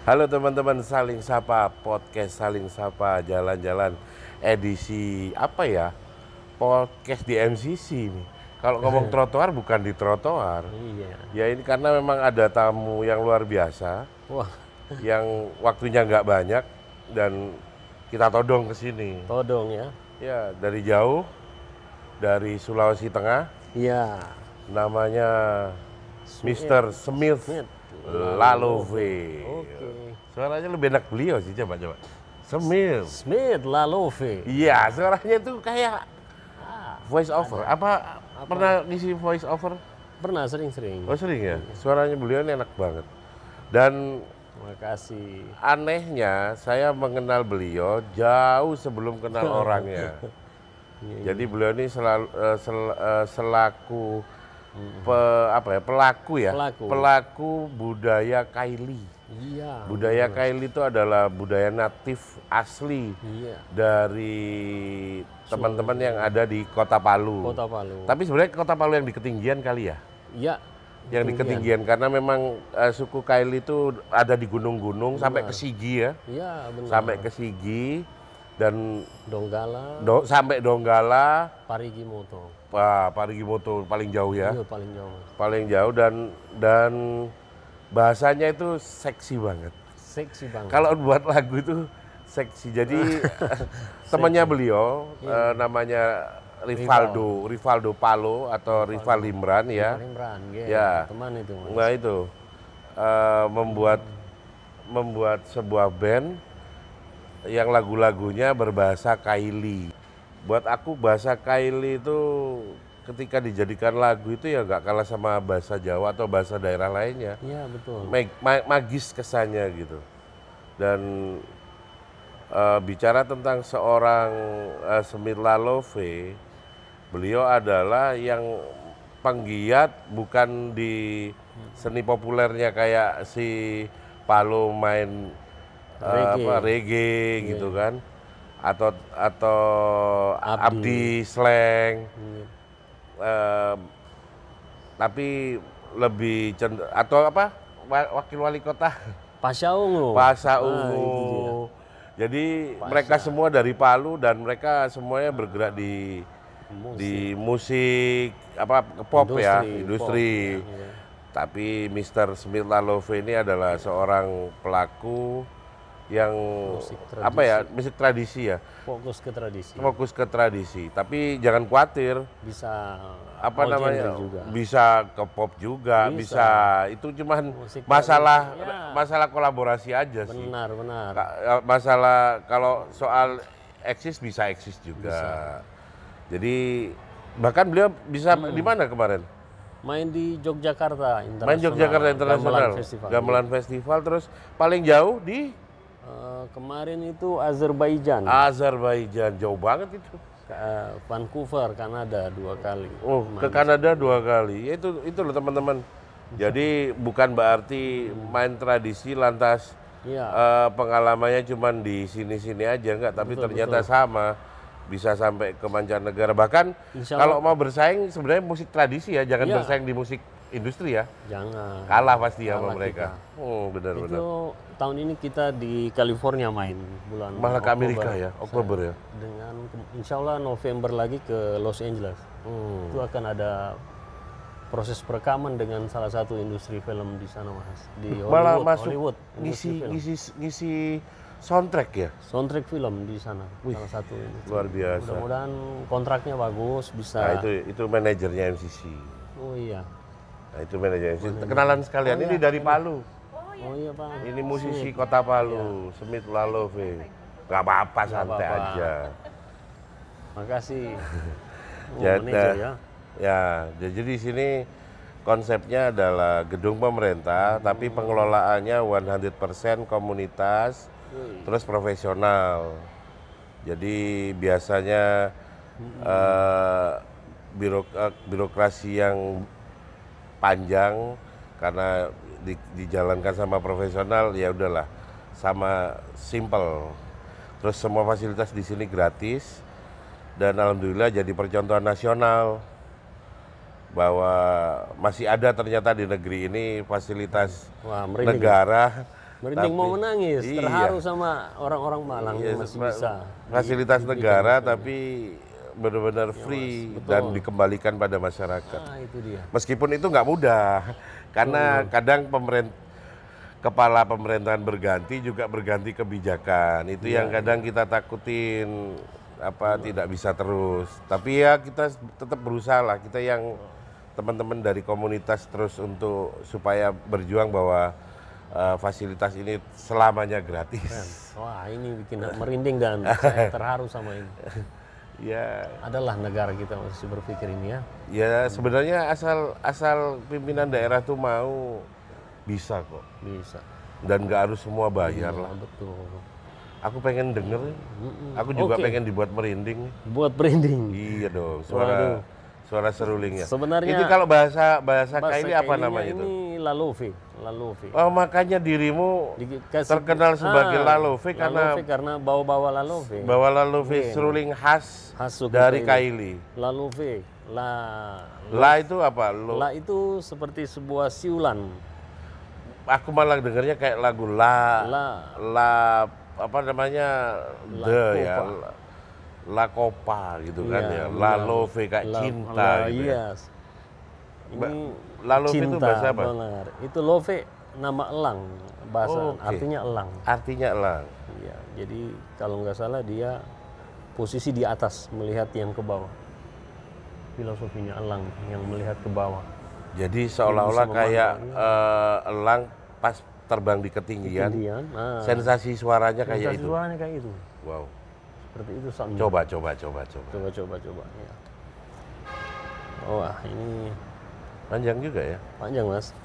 Halo teman-teman, Saling Sapa, podcast Saling Sapa, jalan-jalan edisi apa ya? Podcast di MCC nih. Kalau ngomong trotoar bukan di trotoar. Iya. Ya ini karena memang ada tamu yang luar biasa, Wah, yang waktunya nggak banyak dan kita todong ke sini. todong ya. Ya, dari jauh, dari Sulawesi Tengah, Iya. namanya Smith. Mr. Smith Smith. Lalove. Oke. Suaranya lebih enak beliau sih, coba. Smith. Smith Lalove. Iya, suaranya tuh kayak voice over. Apa pernah ngisi voice over? Pernah sering-sering. Oh sering ya? Suaranya beliau ini enak banget. Dan Terima kasih. anehnya saya mengenal beliau jauh sebelum kenal orangnya. Jadi beliau ini selaku pelaku ya, Pelaku. budaya Kaili. Iya. Budaya Kaili itu adalah budaya natif asli Iya. dari teman-teman yang ada di Kota Palu. Kota Palu. Tapi sebenarnya Kota Palu yang di ketinggian kali ya? Iya. Yang di ketinggian karena memang suku Kaili itu ada di gunung-gunung sampai ke Sigi ya. Iya, benar. Sampai ke Sigi dan Donggala, sampai Donggala, Parigimoto. Parigimoto paling jauh ya. Iya, paling jauh. Paling jauh dan bahasanya itu seksi banget. Seksi banget. Kalau buat lagu itu seksi. Jadi temannya beliau namanya Rivaldo Palo atau Rival Limran ya. Imran, Ya. teman itu. Mas. Nah itu membuat sebuah band yang lagu-lagunya berbahasa Kaili. Buat aku bahasa Kaili itu ketika dijadikan lagu itu ya nggak kalah sama bahasa Jawa atau bahasa daerah lainnya. Iya, betul. Magis kesannya gitu. Dan bicara tentang seorang Smith Lalove, beliau adalah yang penggiat bukan di seni populernya kayak si Palo main reggae gitu kan, atau Abdi slang. Tapi lebih atau wakil wali kota Pasha Ungu. Pasha Ungu. Jadi mereka semua dari Palu dan mereka semuanya bergerak di musik pop industri. Pop, ya. Tapi Mr. Smith Lalove ini adalah seorang pelaku yang musik tradisi ya. Fokus ke tradisi. Fokus ke tradisi. Tapi jangan khawatir. Bisa Juga. Bisa ke pop juga, bisa. Itu cuman masalah kolaborasi aja sih. Benar. Masalah kalau soal eksis bisa eksis juga. Bisa. Jadi bahkan beliau bisa di mana kemarin? Main di Yogyakarta Internasional. Main Yogyakarta Internasional. Gamelan Festival. Terus paling jauh di kemarin itu Azerbaijan. Jauh banget itu. Vancouver, Kanada 2 kali. Oh, ke Kanada 2 kali. Ya itu loh teman-teman. Jadi bukan berarti main tradisi lantas pengalamannya cuma di sini-sini aja enggak, tapi ternyata sama. Bisa sampai ke mancanegara. Bahkan kalau mau bersaing sebenarnya musik tradisi ya, jangan bersaing di musik industri ya. Jangan. Kalah pasti sama mereka. Benar. Itu tahun ini kita di California main bulan malah ke Amerika ya, Oktober ya. Dengan insya Allah November lagi ke Los Angeles. Itu akan ada proses perekaman dengan salah satu industri film di sana, Mas. Di Hollywood. Malah masuk Hollywood, ngisi soundtrack ya. Soundtrack film di sana. Salah satu industri. Luar biasa. Mudah-mudahan kontraknya bagus bisa. Nah, itu manajernya MCC. Oh iya. Nah, itu manajernya MCC. Kenalan sekalian, ini dari Palu. Oh iya, Pak. Ini musisi Kota Palu, Smith Lalove. Gak apa-apa, santai aja. Makasih. Jadi di sini konsepnya adalah gedung pemerintah, tapi pengelolaannya 100% komunitas, terus profesional. Jadi biasanya birokrasi yang panjang karena dijalankan sama profesional, ya udahlah sama simple. Terus semua fasilitas di sini gratis dan alhamdulillah jadi percontohan nasional bahwa masih ada ternyata di negeri ini fasilitas negara Merinding mau menangis, iya. terharu sama orang-orang Malang yang masih bisa. Fasilitas negara tapi benar-benar free dan dikembalikan pada masyarakat. Itu dia. Meskipun itu nggak mudah, karena kadang kepala pemerintahan berganti juga berganti kebijakan. Itu yang kadang kita takutin tidak bisa terus. Tapi ya kita tetap berusaha lah, kita yang teman-teman dari komunitas terus untuk supaya berjuang bahwa fasilitas ini selamanya gratis. Wah, ini bikin merinding dan saya terharu sama ini. Ya, adalah negara kita masih berpikir ini ya. Ya sebenarnya asal pimpinan daerah tuh mau bisa kok. Bisa. Dan nggak harus semua bayar lah. Betul. Aku pengen denger, aku juga pengen dibuat merinding. Buat merinding. Iya dong, suara serulingnya. Sebenarnya itu kalau bahasa Kaili apa namanya itu? Ini lalove. Oh, makanya dirimu terkenal sebagai lalove karena bawa lalove. Bawa lalove seruling khas dari Kaili. Lalove. La itu apa? La itu seperti sebuah siulan. Aku malah dengarnya kayak lagu la apa namanya? La Copa gitu kan ya. La Love kayak cinta gitu. Yes. Ini La Love itu bahasa apa? Benar. Itu Love nama elang, bahasa artinya elang. Artinya elang. Iya, jadi kalau nggak salah dia posisi di atas melihat yang ke bawah. Filosofinya elang yang melihat ke bawah. Jadi seolah-olah kayak elang pas terbang di ketinggian. Sensasi suaranya kayak itu. Suaranya kayak itu. Wow. Seperti itu sama. Coba. Ya. Wah, ini panjang juga ya. Panjang, Mas.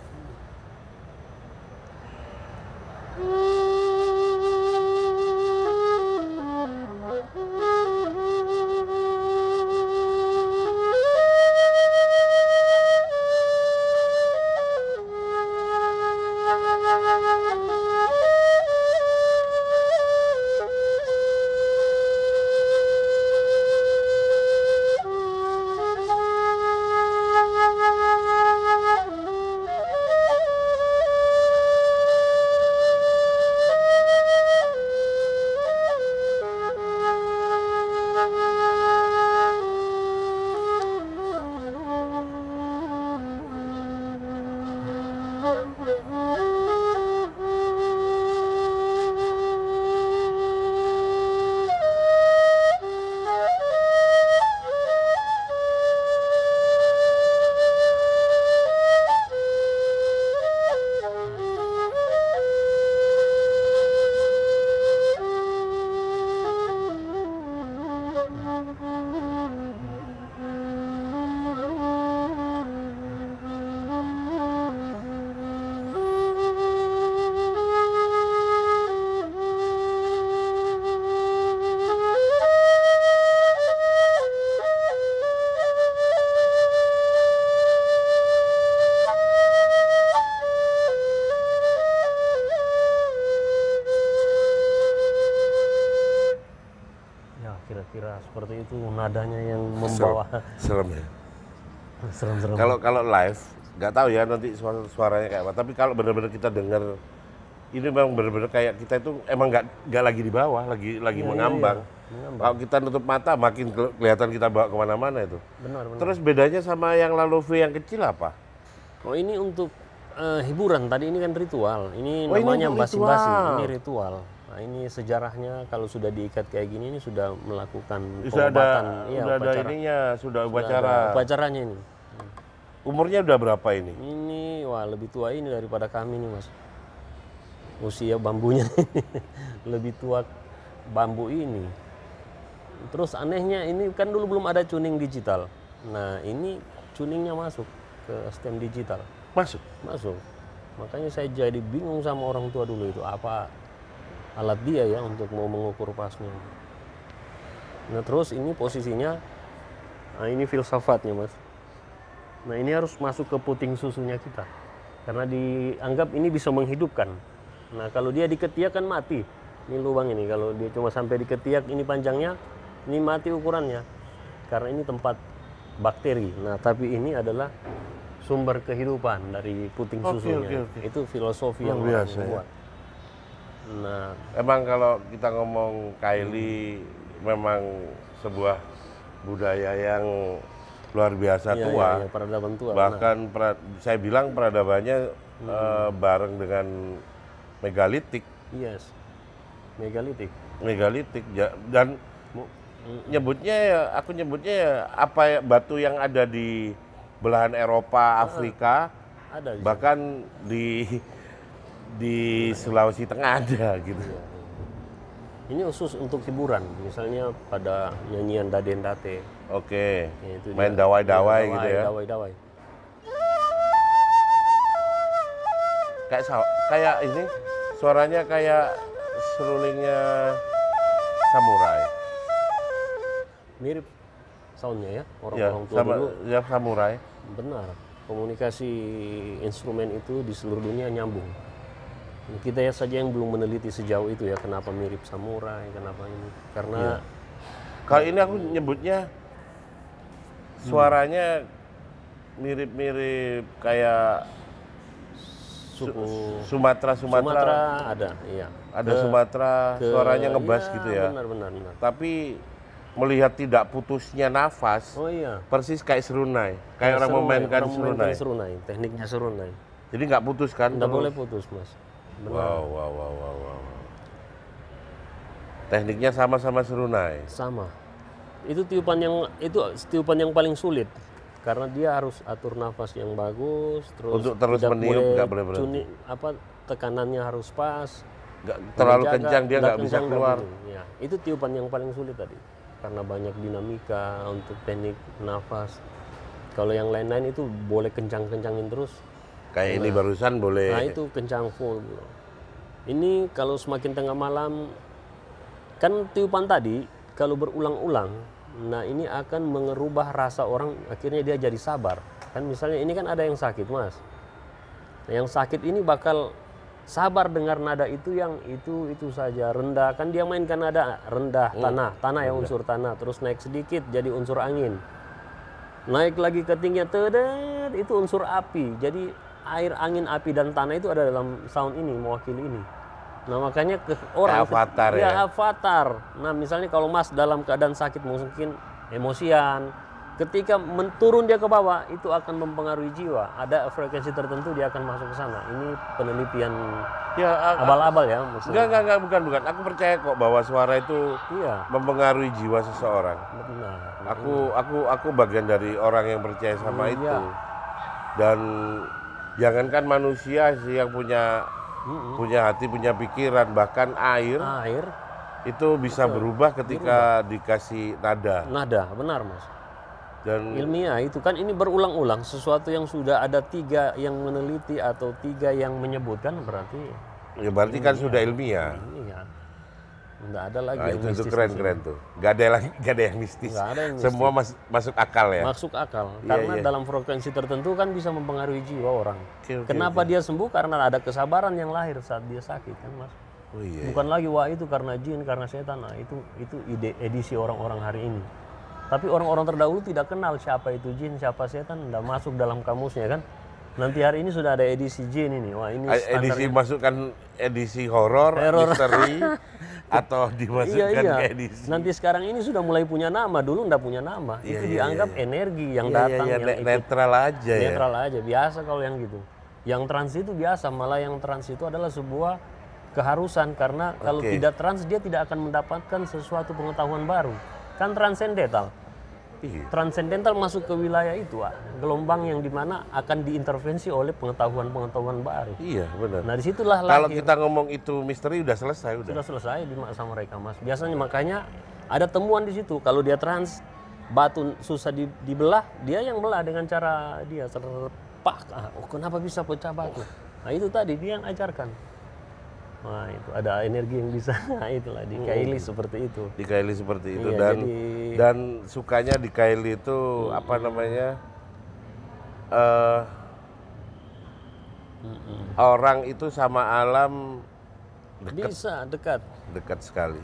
Kira-kira seperti itu nadanya yang membawa. Serem ya. Serem. Kalau live nggak tahu ya nanti suaranya kayak apa. Tapi kalau benar-benar kita dengar ini memang benar-benar kayak kita itu emang nggak lagi di bawah, lagi mengambang. Kalau kita nutup mata makin kelihatan kita bawa kemana-mana itu. Benar. Terus bedanya sama yang lalove yang kecil apa? Oh, ini untuk hiburan. Tadi ini kan ritual. Ini namanya basi-basi. Ini ritual. Nah, ini sejarahnya kalau sudah diikat kayak gini ini sudah melakukan pengobatan. Sudah ada ininya, sudah upacara. Upacaranya ini. Umurnya udah berapa ini? Ini lebih tua ini daripada kami nih, Mas. Usia bambunya lebih tua bambu ini. Terus anehnya ini kan dulu belum ada tuning digital. Nah, ini tuningnya masuk ke stem digital. Masuk. Makanya saya jadi bingung sama orang tua dulu itu apa alat dia ya untuk mau mengukur pasnya. Nah, terus ini posisinya, ini filsafatnya, Mas. Nah, ini harus masuk ke puting susunya kita karena dianggap ini bisa menghidupkan. Nah, kalau dia diketiak kan mati. Ini lubang ini, kalau dia cuma sampai diketiak ini panjangnya, ini mati ukurannya karena ini tempat bakteri. Nah, tapi ini adalah sumber kehidupan dari puting susunya. Okay. Itu filosofi yang biasa buat. Nah, emang kalau kita ngomong Kaili memang sebuah budaya yang luar biasa iya, tua. iya, peradaban tua. Bahkan saya bilang peradabannya bareng dengan megalitik. Yes, megalitik. Megalitik dan nyebutnya ya, aku nyebutnya ya, apa ya, batu yang ada di belahan Eropa, Afrika, Ada di bahkan di Sulawesi Tengah ada gitu. Ini khusus untuk hiburan, misalnya pada nyanyian Daden Date. Oke, Ya, itu main dia. dawai-dawai Iya, gitu ya. Dawai-dawai. Kayak ini suaranya kayak serulingnya samurai. Mirip soundnya ya, Ya, orang-orang tua sama dulu. ya samurai. Benar, komunikasi instrumen itu di seluruh dunia nyambung. Kita ya saja yang belum meneliti sejauh itu ya, kenapa mirip samurai, kenapa ini. Karena Kalau ini aku nyebutnya suaranya mirip-mirip kayak suku Sumatera. Sumatera ada, iya. Ada Sumatera, suaranya ngebas iya, gitu ya. Benar. Tapi melihat tidak putusnya nafas, Oh iya. persis kayak serunai. Kayak orang memainkan serunai. serunai, tekniknya serunai. Jadi nggak putus kan? Nggak terus? boleh putus, Mas. Benar. Wow. Tekniknya sama-sama serunai. Sama. Itu tiupan yang paling sulit. Karena dia harus atur nafas yang bagus, terus Untuk terus tidak meniup, nggak boleh berhenti. tekanannya harus pas. Nggak terlalu Dijaga, kencang dia nggak bisa kencang, nggak keluar. boleh. Ya, itu tiupan yang paling sulit tadi. Karena banyak dinamika untuk teknik nafas. Kalau yang lain-lain itu boleh kencang-kencangin terus. Kayak ini barusan boleh. Nah itu kencang full. Ini kalau semakin tengah malam, kan tiupan tadi kalau berulang-ulang, nah ini akan mengerubah rasa orang, akhirnya dia jadi sabar. Kan misalnya ini kan ada yang sakit, Mas. Nah, yang sakit ini bakal sabar dengar nada itu yang itu saja rendah. Kan dia mainkan nada rendah, tanah ya, unsur tanah, terus naik sedikit jadi unsur angin. Naik lagi ketinggian tedet, itu unsur api. Jadi air, angin, api dan tanah itu ada dalam sound ini, mewakili ini. Nah makanya orang avatar ya. Avatar. Nah misalnya kalau Mas dalam keadaan sakit mungkin emosian, ketika menturun dia ke bawah itu akan mempengaruhi jiwa. Ada frekuensi tertentu dia akan masuk ke sana. Ini penelitian Ya, abal-abal ya maksudnya. enggak, bukan. Aku percaya kok bahwa suara itu Iya, mempengaruhi jiwa seseorang. benar. Aku bagian dari orang yang percaya sama Iya. itu. Dan jangankan manusia sih yang punya hati, punya pikiran, bahkan air itu bisa berubah ketika dikasih nada. Nada, benar Mas. Dan Ilmiah itu kan ini berulang-ulang, sesuatu yang sudah ada 3 yang meneliti atau 3 yang menyebutkan berarti ya berarti kan sudah ilmiah. ini ya. Nggak ada lagi Nah, yang itu mistis keren di sini. keren tuh. Gak ada yang mistis. Nggak ada yang mistis. Semua masuk akal ya. Masuk akal. Iya, Karena iya. dalam frekuensi tertentu kan bisa mempengaruhi jiwa orang. Oke, Kenapa dia sembuh? Karena ada kesabaran yang lahir saat dia sakit kan Mas. Oh iya. Bukan lagi wah itu karena jin, karena setan. Nah, itu ide edisi orang-orang hari ini. Tapi orang-orang terdahulu tidak kenal siapa itu jin, siapa setan, tidak masuk dalam kamusnya kan. Nanti hari ini sudah ada edisi jin ini. Wah, ini Edisi masukkan edisi horor, misteri atau dimasukkan iya. ke edisi. Nanti sekarang ini sudah mulai punya nama, dulu enggak punya nama. Iya, Itu iya, dianggap iya. energi yang Iya, datang, iya, yang ikut. netral aja ya. Netral aja, biasa kalau yang gitu. Yang trans itu biasa, malah yang trans itu adalah sebuah keharusan karena kalau Oke. tidak trans dia tidak akan mendapatkan sesuatu pengetahuan baru. Kan transcendental. Iya. Transcendental masuk ke wilayah itu, gelombang yang dimana akan diintervensi oleh pengetahuan-pengetahuan baru. Iya, benar. Nah disitulah Kalau lahir. kita ngomong itu misteri udah selesai udah. Sudah selesai di masa mereka Mas. Biasanya makanya ada temuan di situ. Kalau dia trans, batu susah dibelah, dia yang belah dengan cara dia terpak. Oh, kenapa bisa pecah batu? Nah itu tadi dia yang ajarkan. Nah itu ada energi yang bisa, nah, itulah di Kaili seperti itu. Di Kaili seperti itu Iya, dan sukanya di Kaili itu apa namanya? Orang itu sama alam Bisa dekat. dekat sekali.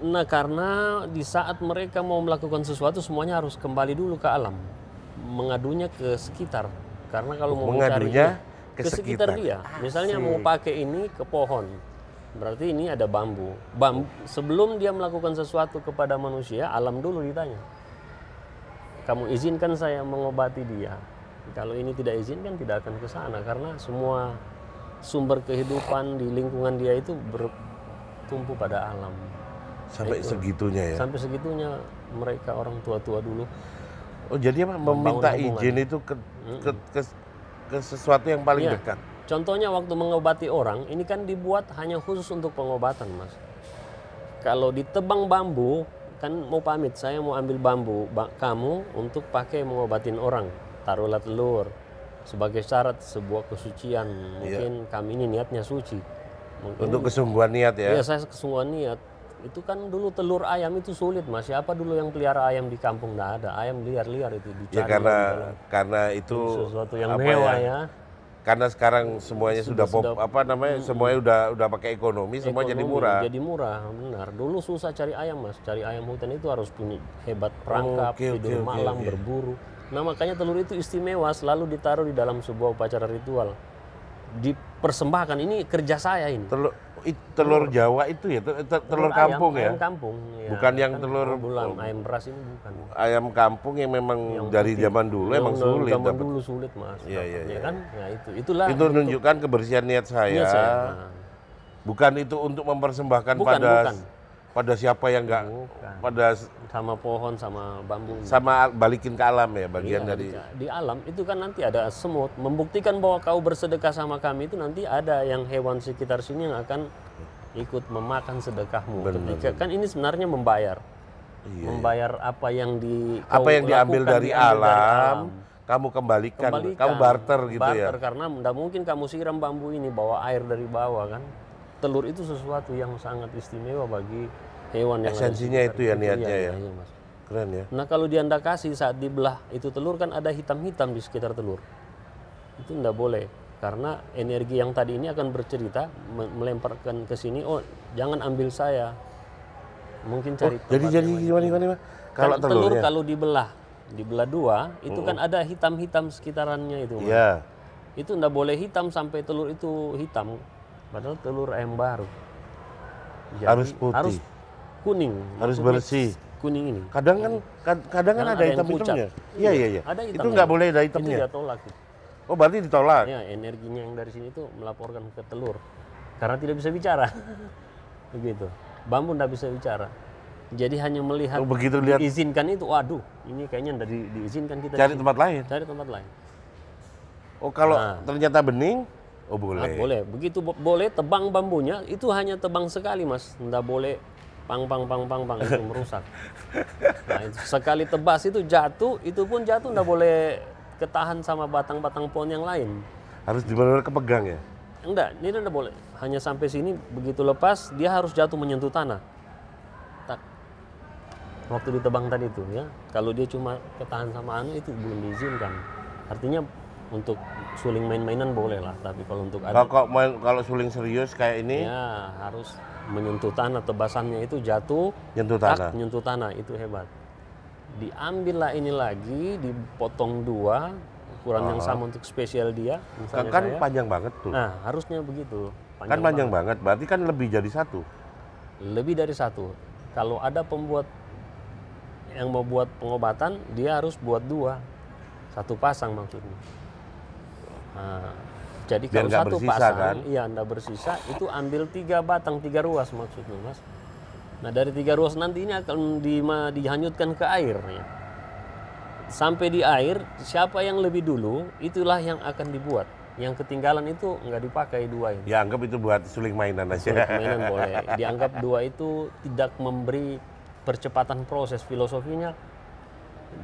Nah karena di saat mereka mau melakukan sesuatu semuanya harus kembali dulu ke alam, mengadunya ke sekitar. Karena kalau mau mencari Mengadunya ke sekitar sekitar. dia, misalnya mau pakai ini ke pohon, berarti ini ada bambu. Sebelum dia melakukan sesuatu kepada manusia, alam dulu ditanya. Kamu izinkan saya mengobati dia? Kalau ini tidak izinkan, tidak akan ke sana, karena semua sumber kehidupan di lingkungan dia itu bertumpu pada alam. Sampai segitunya ya? Sampai segitunya mereka orang tua-tua dulu. Oh, jadi apa? Meminta izin itu ke sesuatu yang paling dekat? Contohnya waktu mengobati orang, ini kan dibuat hanya khusus untuk pengobatan, Mas. Kalau ditebang bambu, kan mau pamit, saya mau ambil bambu kamu untuk pakai mengobatin orang. Taruhlah telur sebagai syarat sebuah kesucian. Mungkin kami ini niatnya suci. Mungkin, untuk kesungguhan niat ya? Iya, saya kesungguhan niat. Itu kan dulu telur ayam itu sulit, Mas. Siapa dulu yang pelihara ayam di kampung? Nggak ada. Ayam liar-liar itu dicari. Ya karena itu sesuatu yang mewah ya. Karena sekarang semuanya sudah semuanya udah pakai ekonomi, semua jadi murah. Jadi murah, benar. Dulu susah cari ayam, Mas. Cari ayam hutan itu harus punya hebat perangkap, tidur malam, berburu. Nah, makanya telur itu istimewa, selalu ditaruh di dalam sebuah upacara ritual. Dipersembahkan, ini kerja saya ini. Telur Jawa itu ya, telur kampung ya? Ayam kampung. Ya. Bukan yang telur bulan, ayam beras ini bukan. Ayam kampung yang memang dari zaman dulu emang sulit. Zaman dulu sulit, Mas. Iya. Kan? Ya, itulah. Itu menunjukkan kebersihan niat saya. Bukan itu untuk mempersembahkan pada siapa yang enggak, pada sama pohon, sama bambu. Sama balikin ke alam ya, bagian dari. Di alam itu kan nanti ada semut, membuktikan bahwa kau bersedekah sama kami itu nanti ada yang hewan sekitar sini yang akan ikut memakan sedekahmu. Ketika kan ini sebenarnya membayar. Membayar apa yang diambil dari alam, kamu kembalikan, kamu barter gitu ya. Barter, karena tidak mungkin kamu siram bambu ini bawa air dari bawah kan. Telur itu sesuatu yang sangat istimewa bagi hewan yang esensinya itu ya niatnya ya. Iya, Mas. Keren ya. Nah, kalau di Anda kasih saat dibelah itu telur kan ada hitam-hitam di sekitar telur. Itu tidak boleh. Karena energi yang tadi ini akan bercerita melemparkan ke sini, oh jangan ambil saya. Mungkin cari jadi gimana? Kalau telur kalau dibelah dua, itu kan ada hitam-hitam sekitarannya itu. Iya. Itu tidak boleh hitam sampai telur itu hitam. Padahal telur ayam baru. Jadi, harus putih. Harus kuning. Harus bersih. Kuning ini. Kadang kan ada hitam-hitamnya. Iya. Ada hitamnya. Itu nggak boleh ada hitamnya. Itu dia tolak. Oh, berarti ditolak. Ya, energinya yang dari sini itu melaporkan ke telur. Karena tidak bisa bicara. Begitu. Bambu tidak bisa bicara. Jadi hanya melihat, begitu lihat diizinkan itu, waduh, ini kayaknya tidak diizinkan kita. Cari tempat lain. Cari tempat lain. Oh, kalau ternyata bening, oh boleh. Boleh. Begitu boleh tebang bambunya, itu hanya tebang sekali, Mas. Tidak boleh pang itu merusak. Nah, itu sekali tebas itu jatuh, itu pun jatuh tidak boleh ketahan sama batang-batang pohon yang lain. Harus benar-benar kepegang ya? Enggak, ini tidak boleh. Hanya sampai sini, begitu lepas dia harus jatuh menyentuh tanah. Tak. Waktu ditebang tadi itu ya. Kalau dia cuma ketahan sama anu itu belum diizinkan. Artinya untuk suling main-mainan boleh lah, tapi kalau untuk kalau suling serius kayak ini ya harus menyentuh tanah, tebasannya itu jatuh nyentuh tanah itu hebat. Diambillah ini lagi, dipotong dua, ukuran yang sama untuk spesial dia. Kan panjang banget tuh. Nah, harusnya begitu. Panjang banget, berarti kan lebih dari satu. Lebih dari satu. Kalau ada pembuat yang mau buat pengobatan, dia harus buat dua. Satu pasang maksudnya. Nah, jadi kalau satu pasang, kan? Iya, Anda bersisa, itu ambil 3 batang, 3 ruas maksudnya, Mas. Nah, dari 3 ruas nanti ini akan dihanyutkan ke air. Ya. Sampai di air, siapa yang lebih dulu, itulah yang akan dibuat. Yang ketinggalan itu nggak dipakai 2 ini. Ya, anggap itu buat suling mainan aja. Suling mainan boleh. Dianggap 2 itu tidak memberi percepatan proses. Filosofinya,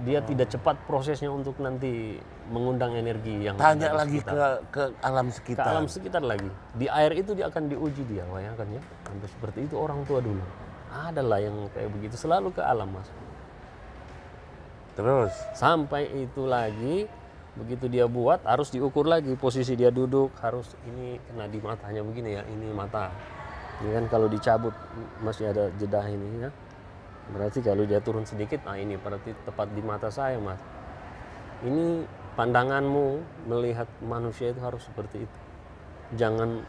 dia tidak cepat prosesnya untuk nanti mengundang energi yang tanya lagi ke alam sekitar. Ke alam sekitar lagi. Di air itu dia akan diuji dia, bayangkan ya. Sampai seperti itu orang tua dulu. Adalah yang kayak begitu, selalu ke alam, Mas. Terus sampai itu lagi, begitu dia buat harus diukur lagi posisi dia duduk, harus ini kena di matanya begini ya, ini mata. Ini kan kalau dicabut masih ada jeda ini ya. Berarti kalau dia turun sedikit, nah ini berarti tepat di mata saya, Mas. Ini pandanganmu melihat manusia itu harus seperti itu. Jangan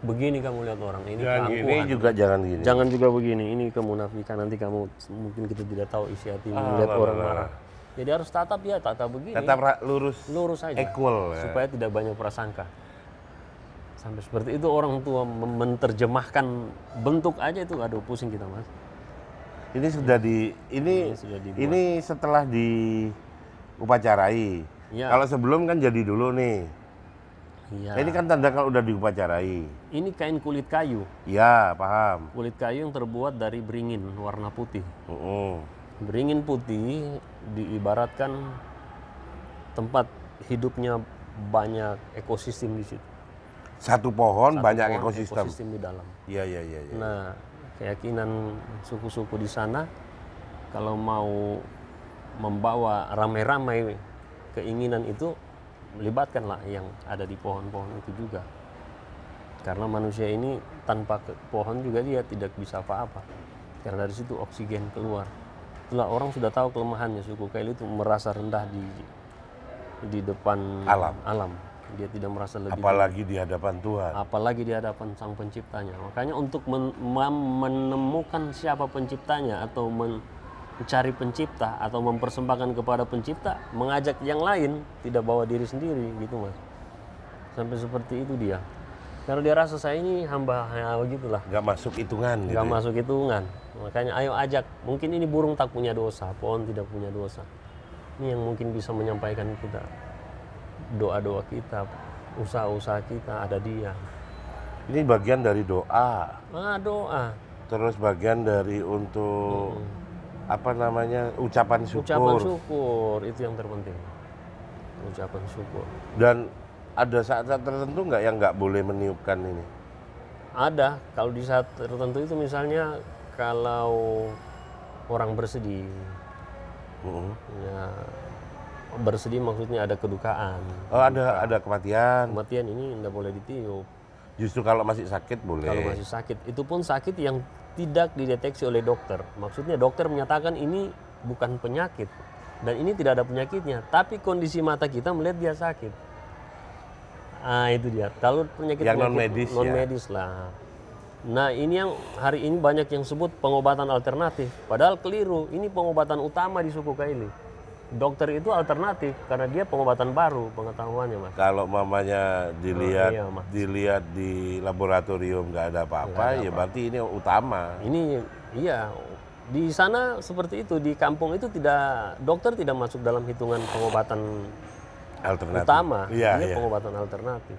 begini kamu lihat orang ini Jangan gini keangkuhan. juga jangan gini. Jangan juga begini, ini kemunafikan, nanti kamu mungkin kita tidak tahu isi hati melihat orang marah. Jadi harus tatap begini. Tetap lurus saja. Equal ya. Supaya tidak banyak prasangka. Sampai seperti itu orang tua menerjemahkan bentuk aja itu, aduh pusing kita mas. Ini sudah ini setelah diupacarai. Ya. Kalau sebelum kan jadi dulu nih. Iya. Ini kan tanda kalau udah diupacarai. Ini kain kulit kayu. Ya, paham. Kulit kayu yang terbuat dari beringin warna putih. Uh-uh. Beringin putih diibaratkan tempat hidupnya banyak ekosistem di situ. Satu pohon banyak ekosistem di dalam. Iya. Nah, keyakinan suku-suku di sana kalau mau membawa ramai-ramai keinginan itu, melibatkanlah yang ada di pohon-pohon itu juga. Karena manusia ini tanpa pohon juga dia tidak bisa apa-apa. Karena dari situ oksigen keluar. Itulah orang sudah tahu kelemahannya, suku Kaili itu merasa rendah di depan alam. Dia tidak merasa lebih apalagi di hadapan Tuhan. Apalagi di hadapan Sang Penciptanya. Makanya untuk menemukan siapa penciptanya atau mencari pencipta atau mempersembahkan kepada pencipta, mengajak yang lain, tidak bawa diri sendiri gitu mas. Sampai seperti itu dia. Karena dia rasa saya ini hamba, ya begitulah. Gak masuk hitungan gitu. Gak masuk hitungan. Makanya ayo ajak. Mungkin ini burung tak punya dosa, pohon tidak punya dosa. Ini yang mungkin bisa menyampaikan kita doa-doa kita, usaha-usaha kita, ada dia. Ini bagian dari doa. Doa. Terus bagian dari untuk ucapan syukur. Ucapan syukur itu yang terpenting. Ucapan syukur. Dan ada saat-saat tertentu nggak yang nggak boleh meniupkan ini? Ada. Kalau di saat tertentu itu misalnya kalau orang bersedih, ya bersedih maksudnya ada kedukaan. Oh ada kematian. Kematian ini tidak boleh ditiup. Justru kalau masih sakit boleh. Kalau masih sakit, itu pun sakit yang tidak dideteksi oleh dokter. Maksudnya dokter menyatakan ini bukan penyakit dan ini tidak ada penyakitnya, tapi kondisi mata kita melihat dia sakit. Itu dia. Kalau penyakit non medis lah. Nah ini yang hari ini banyak yang sebut pengobatan alternatif, padahal keliru. Ini pengobatan utama di suku Kaili. Dokter itu alternatif karena dia pengobatan baru pengetahuannya mas. Kalau mamanya dilihat di laboratorium nggak ada apa-apa, ya berarti ini utama. Ini iya di sana seperti itu, di kampung itu dokter tidak masuk dalam hitungan pengobatan alternatif. Utama. Dia pengobatan alternatif.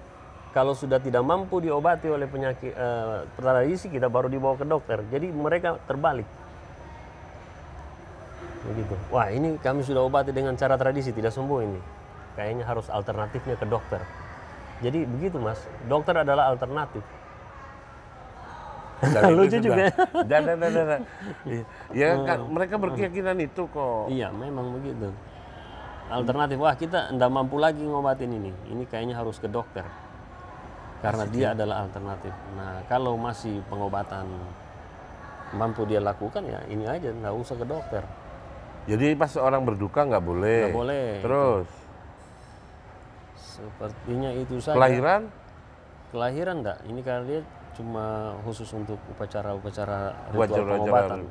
Kalau sudah tidak mampu diobati oleh penyakit tradisi, kita baru dibawa ke dokter. Jadi mereka terbalik. Begitu. Wah ini kami sudah obati dengan cara tradisi tidak sembuh ini. Kayaknya harus alternatifnya ke dokter. Jadi begitu mas, dokter adalah alternatif. Lucu juga. Ya kan mereka berkeyakinan itu kok. Iya memang begitu. Alternatif, wah kita tidak mampu lagi ngobatin ini. Ini kayaknya harus ke dokter. Karena dia adalah alternatif. Nah kalau masih pengobatan mampu dia lakukan ya ini aja, nggak usah ke dokter. Jadi pas orang berduka nggak boleh. Nggak boleh. Terus? Sepertinya itu saja. Kelahiran enggak. Ini karena dia cuma khusus untuk upacara-upacara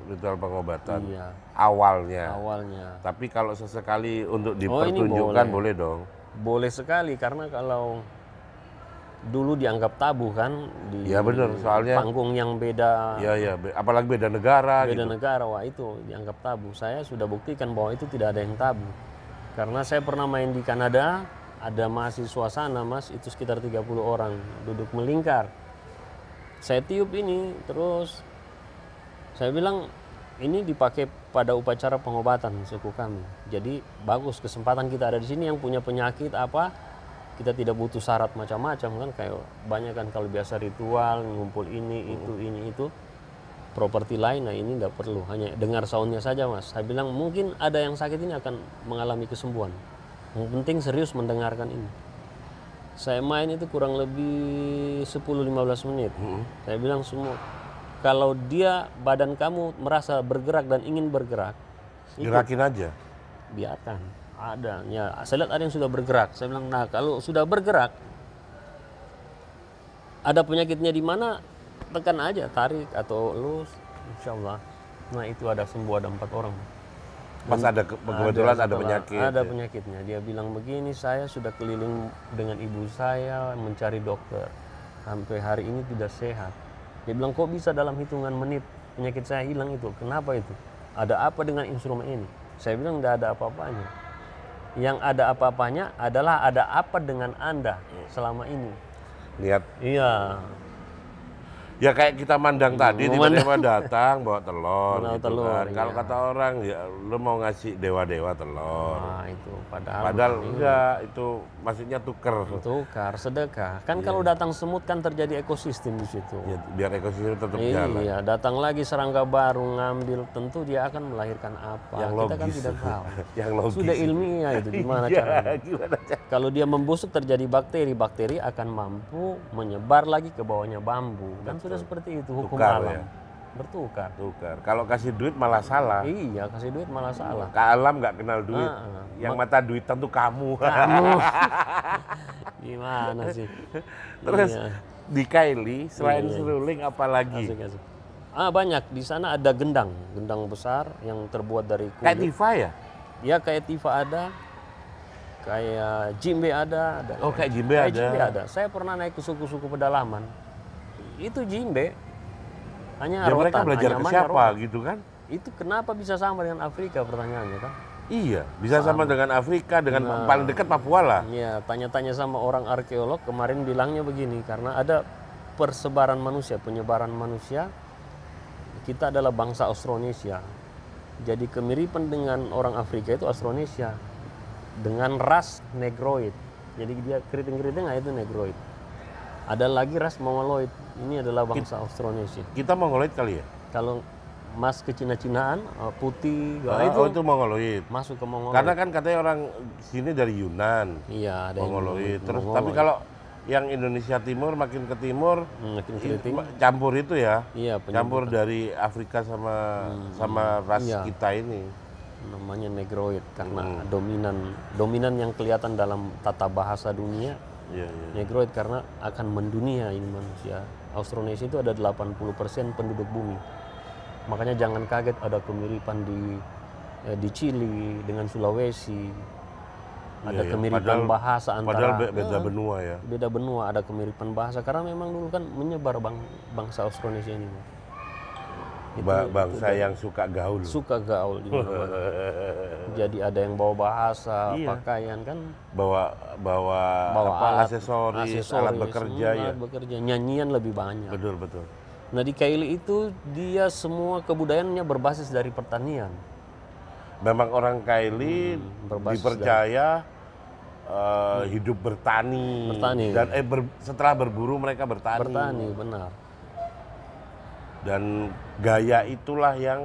ritual pengobatan. Iya. Awalnya. Tapi kalau sesekali untuk dipertunjukkan boleh dong. Boleh sekali karena kalau dulu dianggap tabu kan di bener, soalnya panggung yang beda. Apalagi beda negara. Negara, wah itu dianggap tabu. Saya sudah buktikan bahwa itu tidak ada yang tabu. Karena saya pernah main di Kanada, ada mahasiswa sana mas, itu sekitar 30 orang duduk melingkar. Saya tiup ini, terus saya bilang ini dipakai pada upacara pengobatan suku kami. Jadi bagus, kesempatan kita ada di sini yang punya penyakit apa. Kita tidak butuh syarat macam-macam kan, kayak banyak kan kalau biasa ritual ngumpul ini itu properti lain. Nah ini tidak perlu, hanya dengar soundnya saja mas. Saya bilang mungkin ada yang sakit ini akan mengalami kesembuhan. Yang penting serius mendengarkan ini. Saya main itu kurang lebih 10-15 menit. Saya bilang semua, kalau dia badan kamu merasa bergerak dan ingin bergerak, gerakin aja. Biarkan. Ada, ya saya lihat ada yang sudah bergerak. Saya bilang, nah kalau sudah bergerak, Ada penyakitnya di mana, tekan aja, tarik atau elus, insya Allah. Nah itu ada sembuh, ada 4 orang. Pas ada kebetulan ada penyakit. Ada penyakitnya. Dia bilang begini, saya sudah keliling dengan ibu saya mencari dokter. Sampai hari ini tidak sehat. Dia bilang, kok bisa dalam hitungan menit penyakit saya hilang itu? Kenapa itu? Ada apa dengan instrumen ini? Saya bilang, tidak ada apa-apanya. Yang ada apa-apanya adalah ada apa dengan Anda selama ini. Lihat. Iya. Ya kayak kita mandang tadi, tiba-tiba datang bawa telur Bawa gitu telur, kan. Kalau iya. kata orang, ya lu mau ngasih dewa-dewa telur. Nah itu Padahal enggak, itu maksudnya tuker. tukar, sedekah. Kan kalau datang semut kan terjadi ekosistem di situ. Ya, biar ekosistem tetap jalan. Iya, datang lagi serangga baru ngambil, tentu dia akan melahirkan apa. Yang Kita kan logis. tidak tahu. Yang logis. Sudah ilmiah itu gimana Iya, caranya. gimana cara? Kalau dia membusuk terjadi bakteri, bakteri akan mampu menyebar lagi ke bawahnya bambu. Kan sudah seperti itu hukum Tukar, alam. ya? Bertukar. Tukar. Kalau kasih duit malah salah. Iya, kasih duit malah salah. Ke alam nggak kenal duit. Yang mata duitan tuh kamu. Kamu gimana sih? Terus Iya. di Kaili selain seruling apa lagi? Asik, asik. Banyak di sana, ada gendang besar yang terbuat dari kulit. Kayak Tifa ya? Ya kayak Tifa ada, kayak Jimbe ada. Oh kayak Jimbe Kayak ada. Jimbe ada. Saya pernah naik ke suku-suku pedalaman. Itu Jimbe. Hanya Ya mereka rotan, belajar ke anyaman, siapa rotan. gitu kan? Itu kenapa bisa sama dengan Afrika, pertanyaannya kan? Iya, bisa sama dengan Afrika, dengan paling dekat Papua lah. Iya, tanya-tanya sama orang arkeolog kemarin bilangnya begini, karena ada persebaran manusia, penyebaran manusia. Kita adalah bangsa Austronesia. Jadi kemiripan dengan orang Afrika itu Austronesia dengan ras Negroid. Jadi dia keriting-keriting itu Negroid. Ada lagi ras Mongoloid. Ini adalah bangsa Austronesia. Kita Mongoloid kali ya? Kalau mas ke Cina-Cinaan, putih, itu Mongoloid. masuk ke Mongoloid. Karena kan katanya orang sini dari Yunan. Iya, ada yang Mongoloid. Terus Mongoloid. tapi kalau yang Indonesia Timur makin ke timur makin keriting. campur itu ya. Iya, Campur dari Afrika sama ras Iya. kita ini. Namanya Negroid karena dominan yang kelihatan dalam tata bahasa dunia. Iya, iya. Negroid karena akan mendunia ini manusia. Austronesia itu ada 80% penduduk bumi. Makanya jangan kaget ada kemiripan di Chili dengan Sulawesi. Ada Iya, iya. kemiripan bahasa antara Padahal beda benua ya. beda benua, ada kemiripan bahasa karena memang dulu kan menyebar bangsa Austronesia ini. Bangsa yang suka gaul. Suka gaul di mana-mana. Jadi ada yang bawa bahasa, pakaian kan, bawa alat, aksesoris, alat bekerja ya. alat bekerja, nyanyian lebih banyak. Betul, betul. Nah di Kaili itu dia semua kebudayaannya berbasis dari pertanian. Memang orang Kaili berbasis dipercaya hidup bertani. Bertani. Dan setelah berburu mereka bertani. Bertani, benar. Dan gaya itulah yang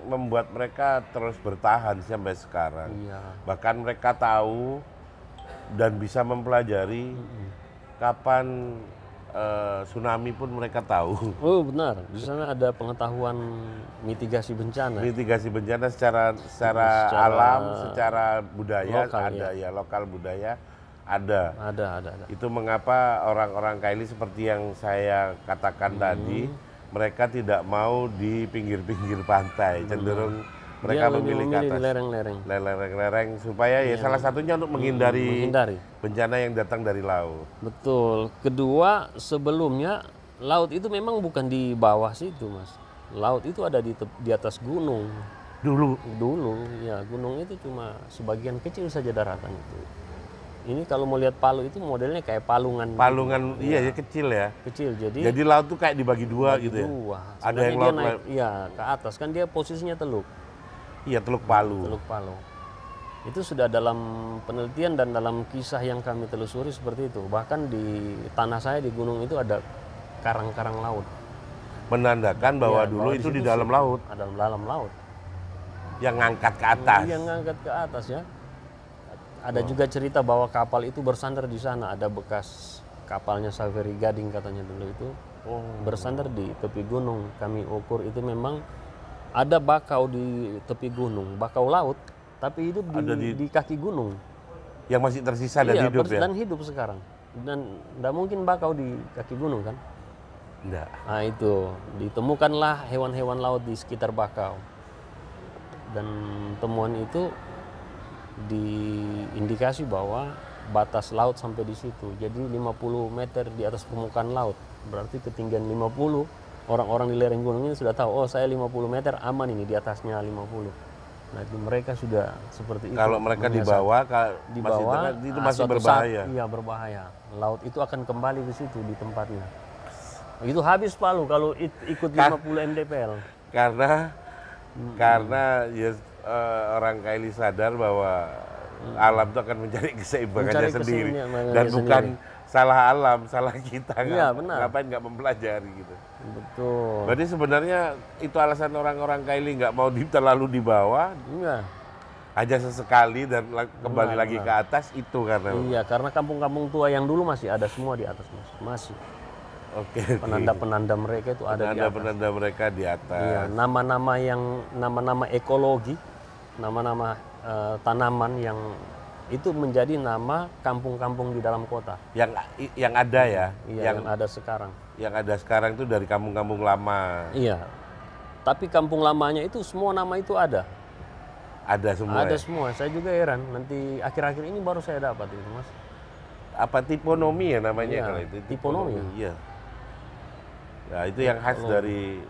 membuat mereka terus bertahan sampai sekarang. Iya. Bahkan mereka tahu dan bisa mempelajari kapan tsunami pun mereka tahu. Oh benar, di sana ada pengetahuan mitigasi bencana. Mitigasi bencana secara alam, secara budaya lokal, ada ya, lokal budaya ada. Ada. Itu mengapa orang-orang Kaili seperti yang saya katakan tadi, mereka tidak mau di pinggir-pinggir pantai, cenderung mereka memilih ke atas di lereng-lereng. lereng-lereng supaya ya salah satunya untuk menghindari bencana yang datang dari laut. Betul. Kedua, sebelumnya laut itu memang bukan di bawah situ, Mas. Laut itu ada di atas gunung. Dulu, ya gunung itu cuma sebagian kecil saja daratan itu. Ini kalau mau lihat Palu itu modelnya kayak palungan. Palungan, iya ya kecil ya. Kecil, Jadi laut tuh kayak dibagi dua gitu ya. Ada yang dia naik, iya ke atas kan dia posisinya teluk. Iya, Teluk Palu. Teluk Palu. Itu sudah dalam penelitian dan dalam kisah yang kami telusuri seperti itu. Bahkan di tanah saya di gunung itu ada karang-karang laut. Menandakan bahwa dulu itu di dalam laut. Ada dalam laut. Yang ngangkat ke atas. Yang ngangkat ke atas ya. Ada juga cerita bahwa kapal itu bersandar di sana. Ada bekas kapalnya Saveri Gading katanya dulu itu. Bersandar di tepi gunung. Kami ukur itu memang ada bakau di tepi gunung, bakau laut, tapi hidup di kaki gunung. Yang masih tersisa dan hidup ya? Dan hidup sekarang. Dan tidak mungkin bakau di kaki gunung kan? Enggak. Nah itu, ditemukanlah hewan-hewan laut di sekitar bakau. Dan temuan itu diindikasi bahwa batas laut sampai di situ. Jadi 50 meter di atas permukaan laut. Berarti ketinggian 50, orang-orang di lereng gunung ini sudah tahu, oh saya 50 meter aman ini, di atasnya 50. Nah, mereka sudah seperti itu. Kalau mereka di bawah itu masih berbahaya. Iya, berbahaya. Laut itu akan kembali ke situ di tempatnya. Itu habis Palu kalau ikut 50 mdpl. Karena ya, orang Kaili sadar bahwa alam itu akan mencari keseimbangannya sendiri dan bukan salah alam, salah kita. Iya, benar. Ngapain nggak mempelajari gitu. Betul. Berarti sebenarnya itu alasan orang-orang Kaili nggak mau terlalu di bawah. Iya. Aja sesekali dan kembali lagi ke atas itu karena. Iya, karena kampung-kampung tua yang dulu masih ada semua di atas masih. Oke. Penanda-penanda mereka itu ada di atas. Penanda mereka di atas. Iya, nama-nama ekologi, nama-nama tanaman yang itu menjadi nama kampung-kampung di dalam kota. Yang ada ya. Iya, yang ada sekarang. Yang ada sekarang itu dari kampung-kampung lama. Iya. Tapi kampung lamanya itu semua nama itu ada. Ada semua. Ada ya? semua. Saya juga heran. Nanti akhir-akhir ini baru saya dapat itu, Mas. Apa tiponomi ya namanya Iya, kalau itu? tiponomi. Iya. Nah, itu yang khas dari,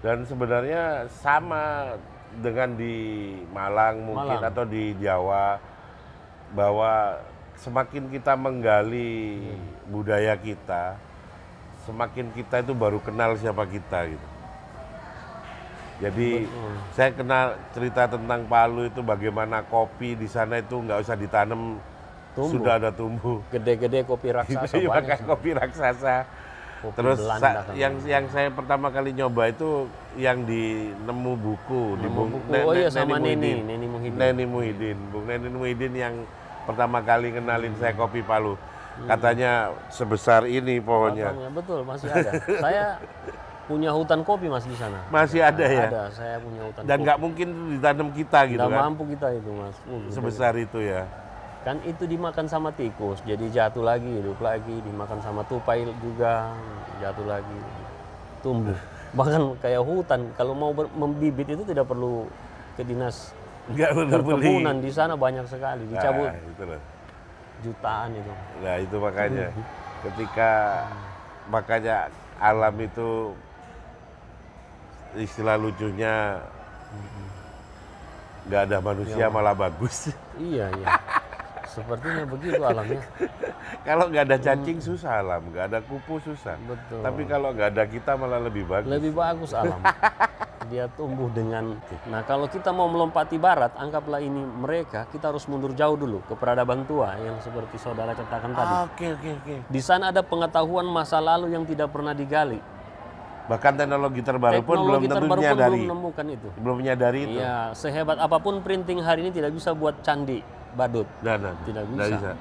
dan sebenarnya sama dengan di Malang mungkin atau di Jawa, bahwa semakin kita menggali budaya kita, semakin kita itu baru kenal siapa kita gitu. Jadi saya kenal cerita tentang Palu itu bagaimana kopi di sana itu nggak usah ditanam, sudah ada tumbuh. Gede-gede kopi raksasa banyak. Kopi raksasa. Kopi Terus Belanda, yang saya pertama kali nyoba itu yang di Nemu Buku, di Bung sama Neni Muhyiddin. Bung Neni Muhyiddin yang pertama kali kenalin saya kopi Palu. Katanya sebesar ini pohonnya. Betul, masih ada. Saya punya hutan kopi Mas di sana. Masih ada ya? Ada, saya punya hutan dan nggak mungkin ditanam kita gitu kan? Nggak mampu kita itu Mas. Sebesar itu ya? Kan itu dimakan sama tikus, jadi jatuh lagi, hidup lagi, dimakan sama tupai juga, jatuh lagi, tumbuh. Bahkan kayak hutan, kalau mau membibit itu tidak perlu ke dinas perkebunan, di sana banyak sekali, dicabut jutaan itu. Nah itu makanya, makanya alam itu istilah lucunya nggak ada manusia malah bagus. Iya. Sepertinya begitu alamnya. Kalau nggak ada cacing susah alam, nggak ada kupu susah. Betul. Tapi kalau nggak ada kita malah lebih bagus. Lebih bagus alam. Dia tumbuh dengan. Nah kalau kita mau melompati barat, anggaplah ini mereka, kita harus mundur jauh dulu ke peradaban tua yang seperti saudara ceritakan tadi. Oke. Di sana ada pengetahuan masa lalu yang tidak pernah digali. Bahkan teknologi terbaru pun belum tentu menyadari. Belum menemukan itu. Belum menyadari itu. Iya, sehebat apapun printing hari ini tidak bisa buat candi badut. Tidak bisa.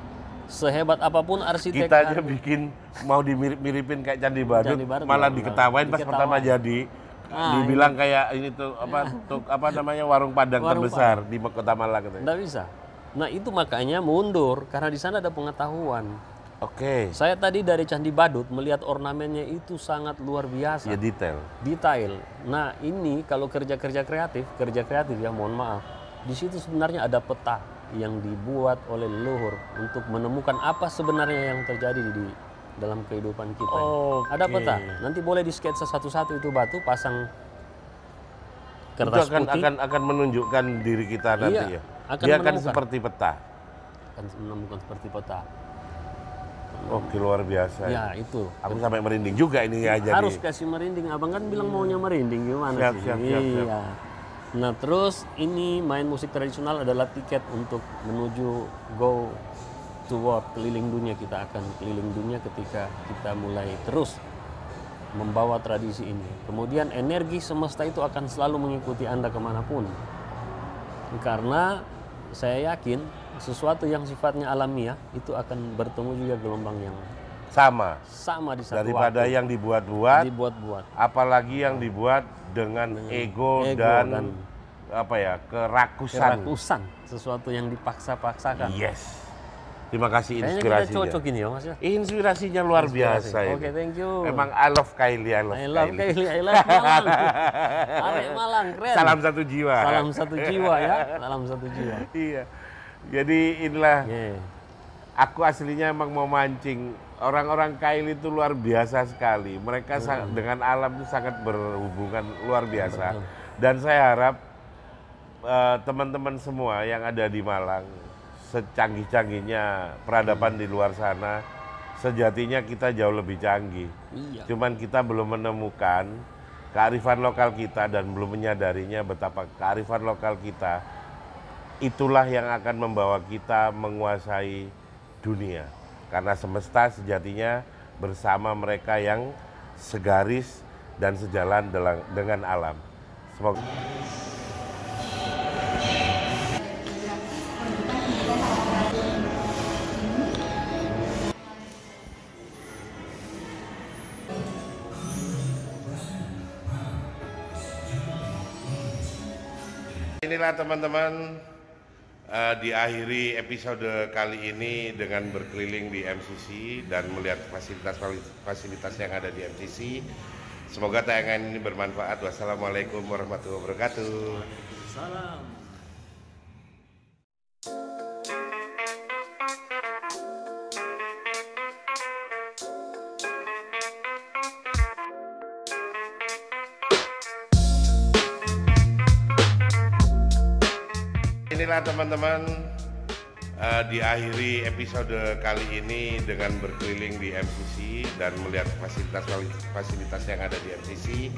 Sehebat apapun arsitek kita aja bikin mau dimirip-miripin kayak candi badut malah diketawain pas pertama jadi. Dibilang kayak ini tuh apa namanya warung Padang terbesar di Kota Malang gitu. Nggak bisa. Nah itu makanya mundur karena di sana ada pengetahuan. Oke. Saya tadi dari Candi Badut melihat ornamennya itu sangat luar biasa. Ya detail. Nah ini kalau kerja kreatif ya mohon maaf. Di situ sebenarnya ada peta yang dibuat oleh leluhur untuk menemukan apa sebenarnya yang terjadi di dalam kehidupan kita. Ada peta. Nanti boleh di sketsa satu-satu itu batu, pasang kertas putih. Akan menunjukkan diri kita nanti ya. Dia akan seperti peta. Akan menemukan seperti peta. Oke, luar biasa. Ya itu. Aku sampai merinding juga ini aja. Harus kasih merinding. Abang kan bilang maunya merinding gimana sih? Siap. Nah terus ini main musik tradisional adalah tiket untuk menuju go to world, keliling dunia. Kita akan keliling dunia ketika kita mulai terus membawa tradisi ini. Kemudian energi semesta itu akan selalu mengikuti Anda kemanapun. Karena saya yakin sesuatu yang sifatnya alamiah itu akan bertemu juga gelombang yang sama di satu daripada waktu. Yang dibuat-buat, apalagi yang dibuat dengan ego dan apa ya, kerakusan. Sesuatu yang dipaksa-paksakan. Yes. Terima kasih Kayaknya inspirasinya. kita cocok ini ya Mas ya. Inspirasinya luar biasa ini. Oke, thank you. Emang I love Kylie, I love Kylie, I love Malang. Arek Malang, keren. Salam satu jiwa. Salam satu jiwa ya, salam satu jiwa. Iya. Jadi inilah Yeah. aku aslinya emang mau mancing. Orang-orang Kylie itu luar biasa sekali. Mereka dengan alam itu sangat berhubungan luar biasa. Dan saya harap teman-teman semua yang ada di Malang, secanggih-canggihnya peradaban di luar sana, sejatinya kita jauh lebih canggih. Iya. Cuman kita belum menemukan kearifan lokal kita dan belum menyadarinya betapa kearifan lokal kita itulah yang akan membawa kita menguasai dunia. Karena semesta sejatinya bersama mereka yang segaris dan sejalan dengan alam. Semoga inilah teman-teman, diakhiri episode kali ini dengan berkeliling di MCC dan melihat fasilitas-fasilitas yang ada di MCC. Semoga tayangan ini bermanfaat. Wassalamualaikum warahmatullahi wabarakatuh. Salam. Inilah teman-teman, diakhiri episode kali ini dengan berkeliling di MCC dan melihat fasilitas-fasilitas yang ada di MCC.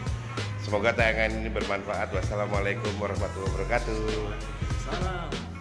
Semoga tayangan ini bermanfaat. Wassalamualaikum warahmatullahi wabarakatuh. Salam.